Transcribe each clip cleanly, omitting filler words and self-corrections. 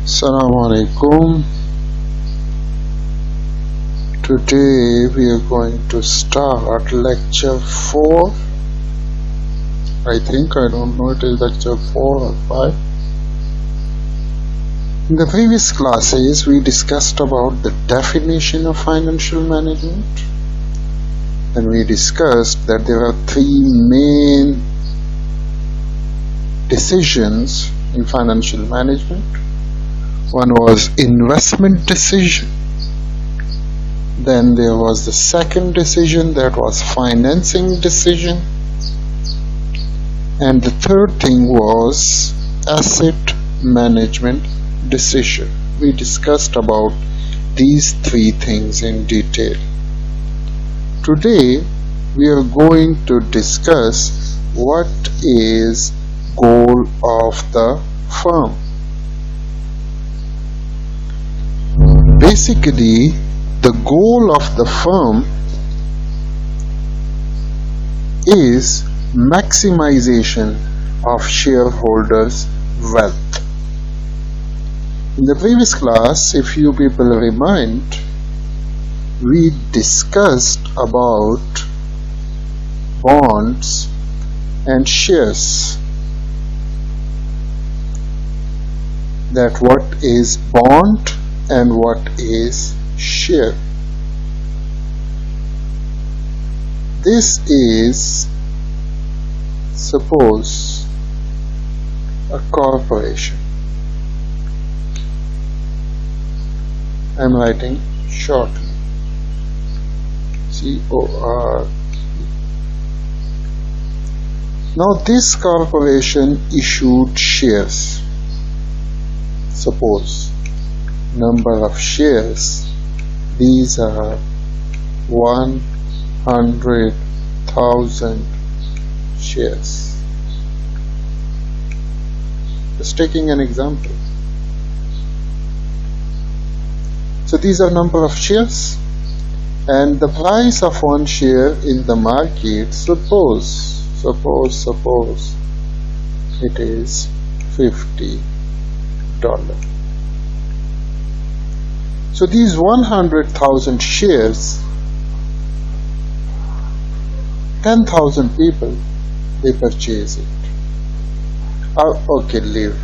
Assalamu alaikum. Today we are going to start lecture 4. I don't know, it is lecture 4 or 5. In the previous classes we discussed about the definition of financial management, and we discussed that there are three main decisions in financial management. One was investment decision, then there was the second decision, that was financing decision, and the third thing was asset management decision. We discussed about these three things in detail. Today we are going to discuss what is goal of the firm. Basically, the goal of the firm is maximization of shareholders' wealth. In the previous class, if you people remind, we discussed about bonds and shares. That what is bond and what is share. This is, suppose, a corporation. I am writing shortly. C-O-R. Now this corporation issued shares. Suppose number of shares, these are 100,000 shares. Just taking an example. So these are number of shares, and the price of one share in the market, suppose it is $50. So these 100,000 shares, 10,000 people, they purchase it. Okay, leave.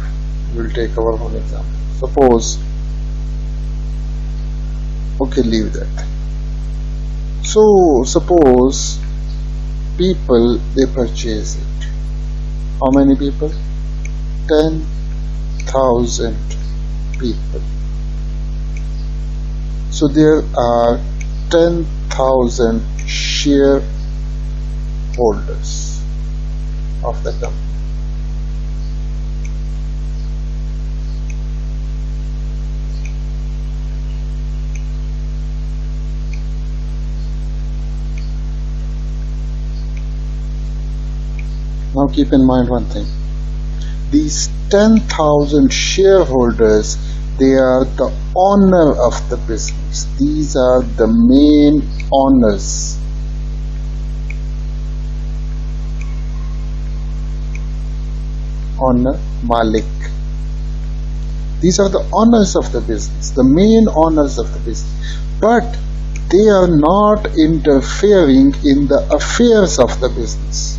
We'll take our own example. Leave that. So suppose people, they purchase it. How many people? 10,000 people. So there are 10,000 shareholders of the company. Now keep in mind one thing. These 10,000 shareholders, they are the owner of the business. These are the main owners. Owner, Malik. These are the owners of the business, the main owners of the business. But they are not interfering in the affairs of the business.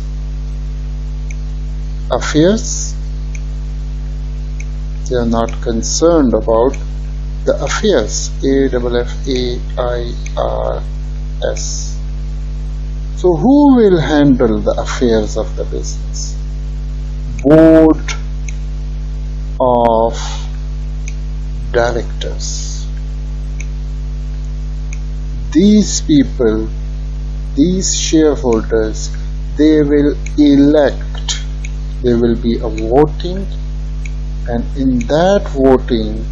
Affairs, they are not concerned about the affairs. A-F-F-A-I-R-S. So who will handle the affairs of the business? Board of directors. These people, these shareholders, they will elect. There will be a voting, and in that voting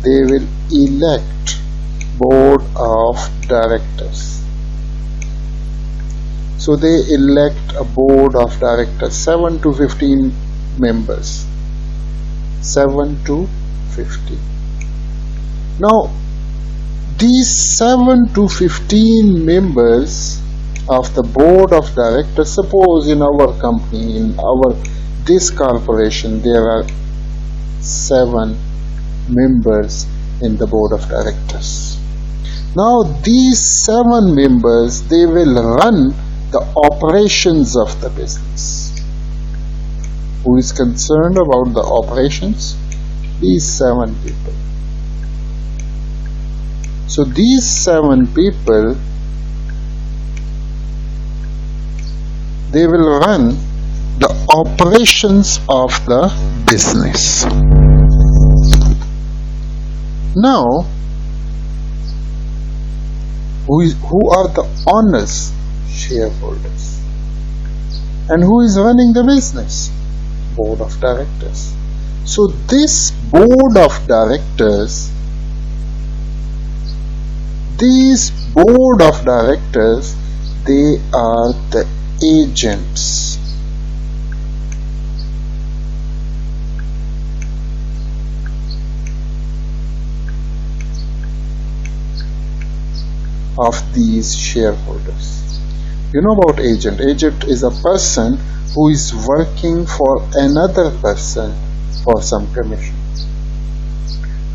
they will elect board of directors. So they elect a board of directors, 7 to 15 members. 7 to 15. Now these 7 to 15 members of the board of directors, suppose in our company, in this corporation, there are 7 members in the board of directors. Now these 7 members, they will run the operations of the business. Who is concerned about the operations? These 7 people. So these 7 people, they will run the operations of the business. Now, who are the owners? Shareholders. And who is running the business? Board of directors. So this board of directors, they are the agents. Of these shareholders. You know about agent. Agent is a person who is working for another person for some commission.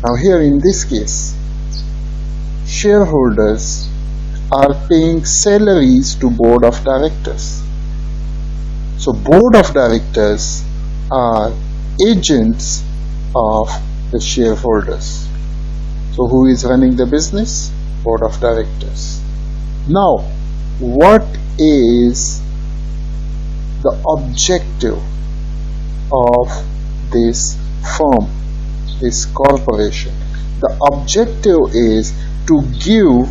Now here in this case, shareholders are paying salaries to board of directors. So board of directors are agents of the shareholders. So who is running the business? Board of directors. Now, what is the objective of this firm, this corporation? The objective is to give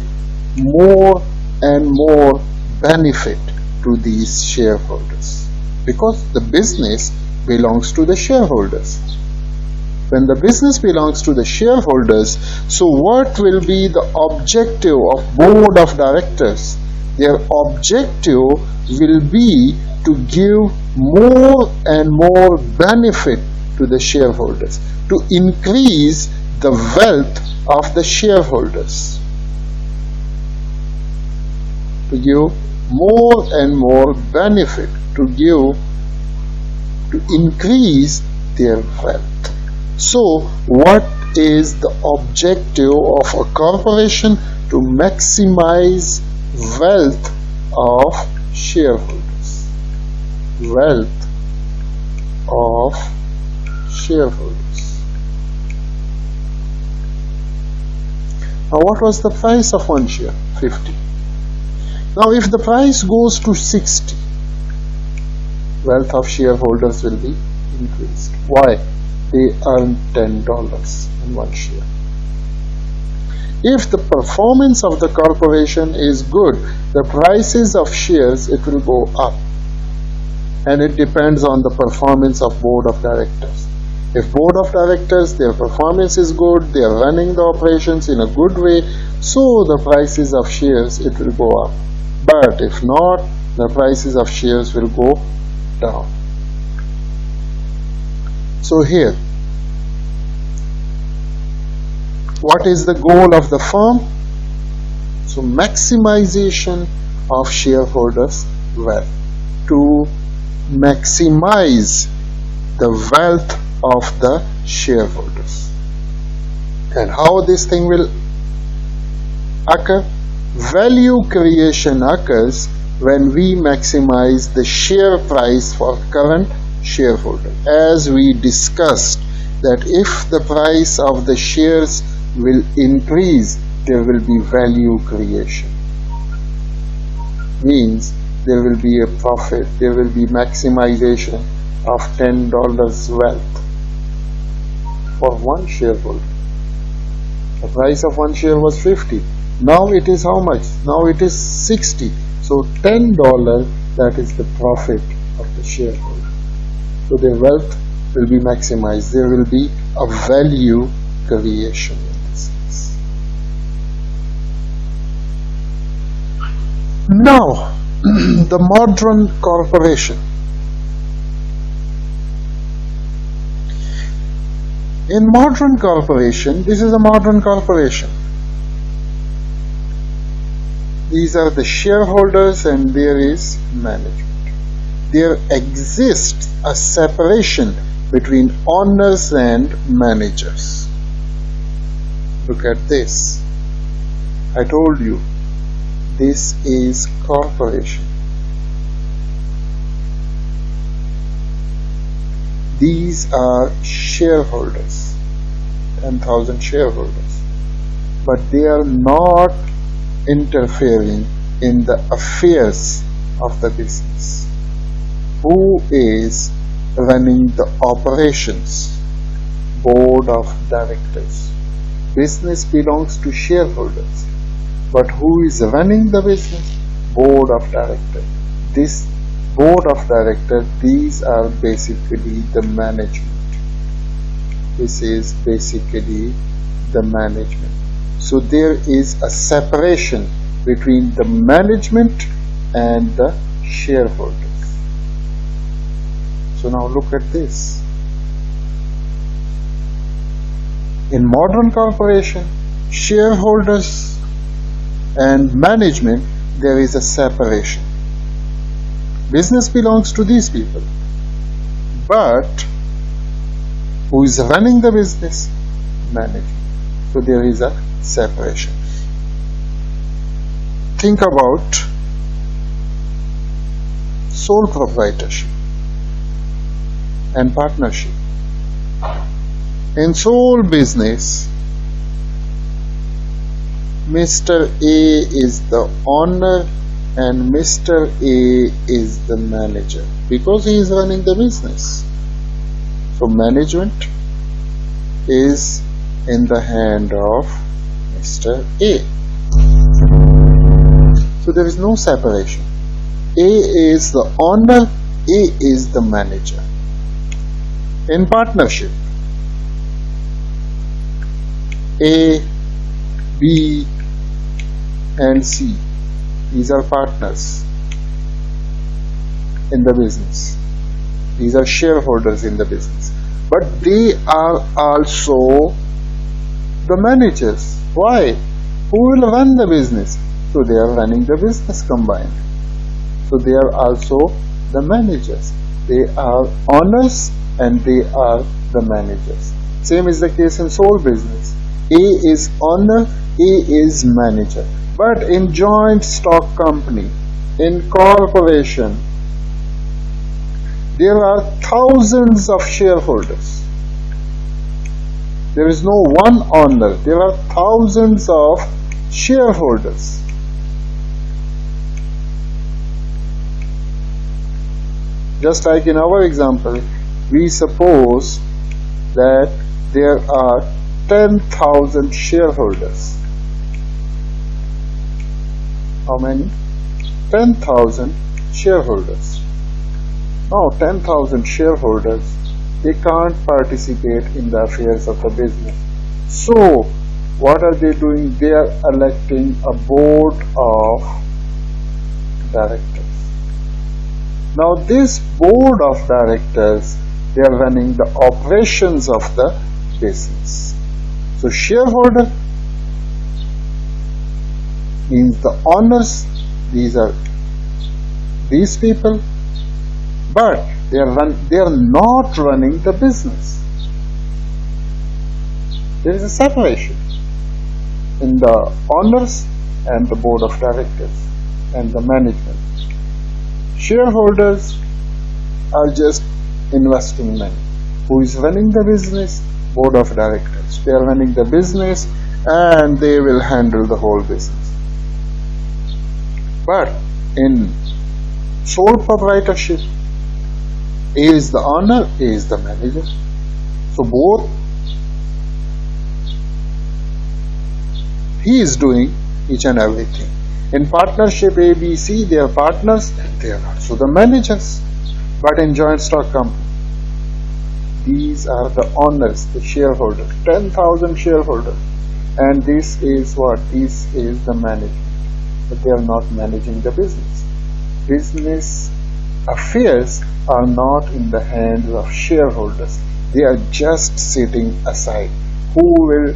more and more benefit to these shareholders, because the business belongs to the shareholders. When the business belongs to the shareholders, so what will be the objective of board of directors? Their objective will be to give more and more benefit to the shareholders, to increase the wealth of the shareholders, to give more and more benefit, to increase their wealth. So what is the objective of a corporation? To maximize wealth of shareholders. Wealth of shareholders. Now what was the price of one share? 50. Now if the price goes to 60, wealth of shareholders will be increased. Why? They earn $10 in one share. If the performance of the corporation is good, the prices of shares, it will go up. And it depends on the performance of board of directors. If board of directors, their performance is good, they are running the operations in a good way, so the prices of shares, it will go up. But if not, the prices of shares will go down. So here, what is the goal of the firm? So maximization of shareholders' wealth, to maximize the wealth of the shareholders. And how this thing will occur? Value creation occurs when we maximize the share price for current shareholder. As we discussed, that if the price of the shares will increase, there will be value creation. Means there will be a profit, there will be maximization of $10 wealth for one shareholder. The price of one share was 50. Now it is how much? Now it is 60. So $10, that is the profit of the shareholder. So their wealth will be maximized. There will be a value creation in this case. Now, the modern corporation. In modern corporation, this is a modern corporation. These are the shareholders and there is management. There exists a separation between owners and managers. Look at this. I told you, this is corporation. These are shareholders, 10,000 shareholders, but they are not interfering in the affairs of the business. Who is running the operations? Board of directors. Business belongs to shareholders, but who is running the business? Board of directors. This board of directors, these are basically the management. This is basically the management. So there is a separation between the management and the shareholders. So now look at this. In modern corporation, shareholders and management, there is a separation. Business belongs to these people, but who is running the business? Management. So there is a separation. Think about sole proprietorship and partnership. In sole business, Mr. A is the owner and Mr. A is the manager because he is running the business. So management is in the hand of Mr. A. So there is no separation. A is the owner, A is the manager. In partnership, A, B, and C, these are partners in the business. These are shareholders in the business. But they are also the managers. Why? Who will run the business? So they are running the business combined. So they are also the managers. They are owners and they are the managers. Same is the case in sole business. A is owner, A is manager. But in joint stock company, in corporation, there are thousands of shareholders. There is no one owner. There are thousands of shareholders. Just like in our example, we suppose that there are 10,000 shareholders. How many? 10,000 shareholders. Now 10,000 shareholders, they can't participate in the affairs of the business. So what are they doing? They are electing a board of directors. Now this board of directors, they are running the operations of the business. So shareholder means the owners, these are these people, but they are not running the business. There is a separation in the owners and the board of directors and the management. Shareholders are just investing money. Who is running the business? Board of directors. They are running the business and they will handle the whole business. But in sole proprietorship, A is the owner, A is the manager. So both, he is doing each and everything. In partnership A, B, C, they are partners and they are also the managers. But in joint stock company, these are the owners, the shareholders, 10,000 shareholders. And this is what? This is the management. But they are not managing the business. Business affairs are not in the hands of shareholders. They are just sitting aside. Who will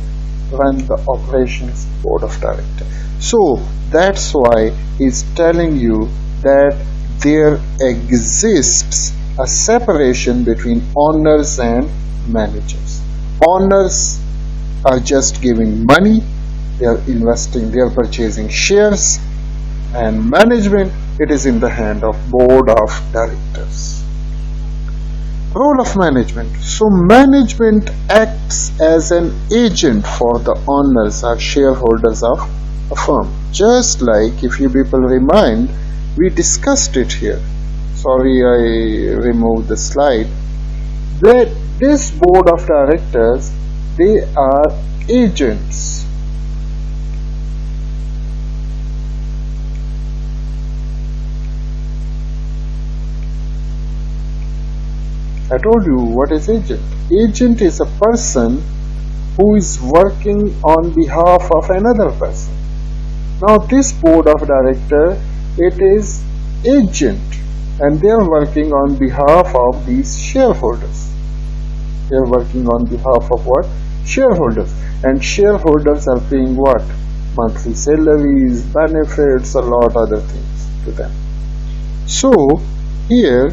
run the operations? Board of directors. So that's why he's telling you that there exists a separation between owners and managers. Owners are just giving money, they are investing, they are purchasing shares, and management, it is in the hand of board of directors. Role of management. So management acts as an agent for the owners or shareholders of a firm. Just like, if you people remind, we discussed it here. Sorry, I removed the slide. That this board of directors, they are agents. I told you what is agent. Agent is a person who is working on behalf of another person. Now this board of director, it is agent, and they are working on behalf of these shareholders. They are working on behalf of what? Shareholders. And shareholders are paying what? Monthly salaries, benefits, a lot other things to them. So here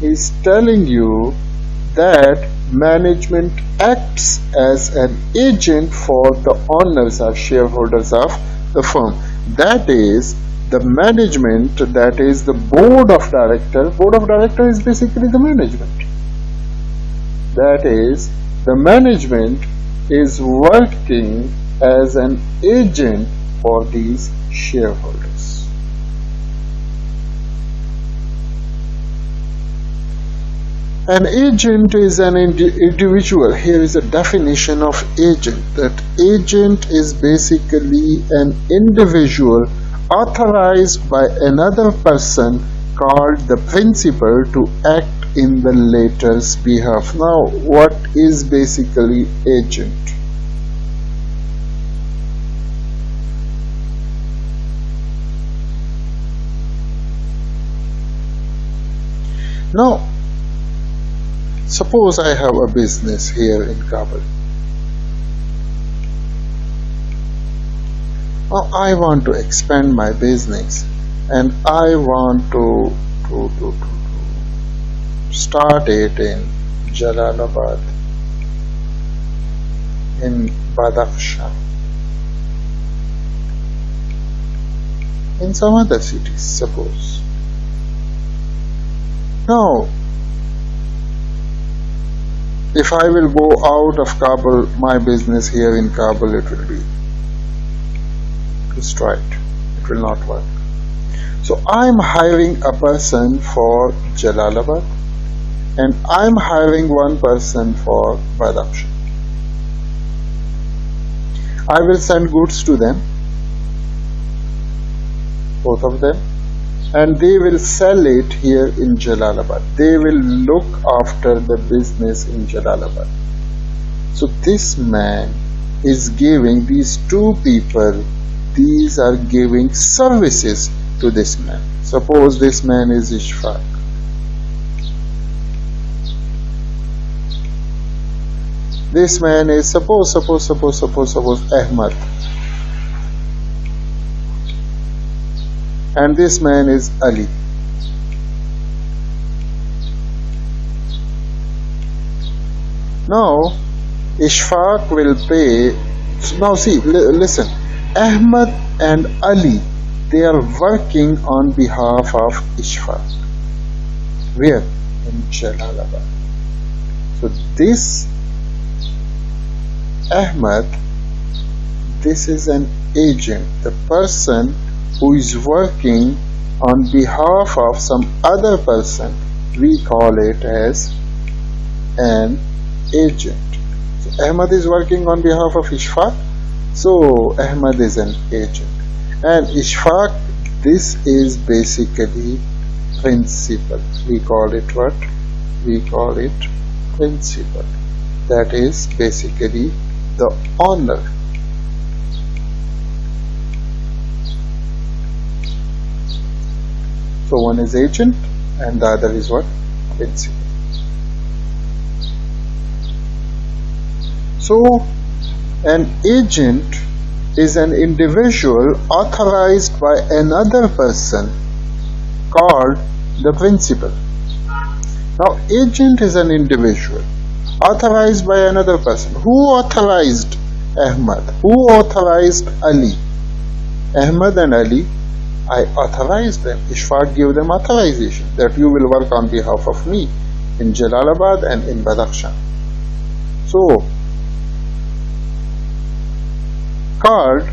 is telling you that management acts as an agent for the owners or shareholders of the firm. That is the management, that is the board of directors. Board of directors is basically the management. That is, the management is working as an agent for these shareholders. An agent is an individual. Here is a definition of agent. That agent is basically an individual authorized by another person called the principal to act in the latter's behalf. Now, what is basically agent? Now, suppose I have a business here in Kabul. Now I want to expand my business and I want to start it in Jalalabad, in Badakhshan, in some other cities, suppose. Now, if I will go out of Kabul, my business here in Kabul, it will be destroyed. It will not work. So I'm hiring a person for Jalalabad and I'm hiring one person for Badakhshan. I will send goods to them, both of them, and they will sell it here in Jalalabad. They will look after the business in Jalalabad. So this man is giving, these two people, these are giving services to this man. Suppose this man is Ishfaq. This man is, suppose Ahmad. And this man is Ali. Now, Ishfaq will pay. Now see, listen. Ahmad and Ali, they are working on behalf of Ishfaq. Where? In Jalalabad. So this Ahmad, this is an agent, the person who is working on behalf of some other person. We call it as an agent. So Ahmad is working on behalf of Ishfaq. So Ahmad is an agent. And Ishfaq, this is basically principal. We call it what? We call it principal. That is basically the owner. So one is agent and the other is what? Principal. So an agent is an individual authorized by another person called the principal. Now agent is an individual authorized by another person. Who authorized Ahmad. Who authorized Ali? Ahmad and Ali, I authorized them. Ishfaq gave them authorization that you will work on behalf of me in Jalalabad and in Badakhshan. So, called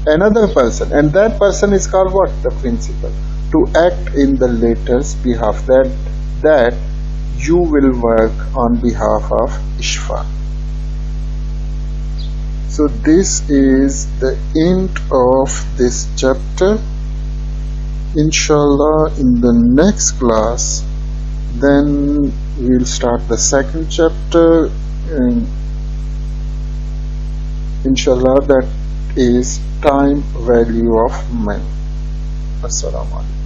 another person, and that person is called what? The principal, to act in the latter's behalf, that you will work on behalf of Ishfaq. So this is the end of this chapter. Inshallah, in the next class, then we'll start the second chapter, and inshallah, that is time value of men. Assalamu alaikum.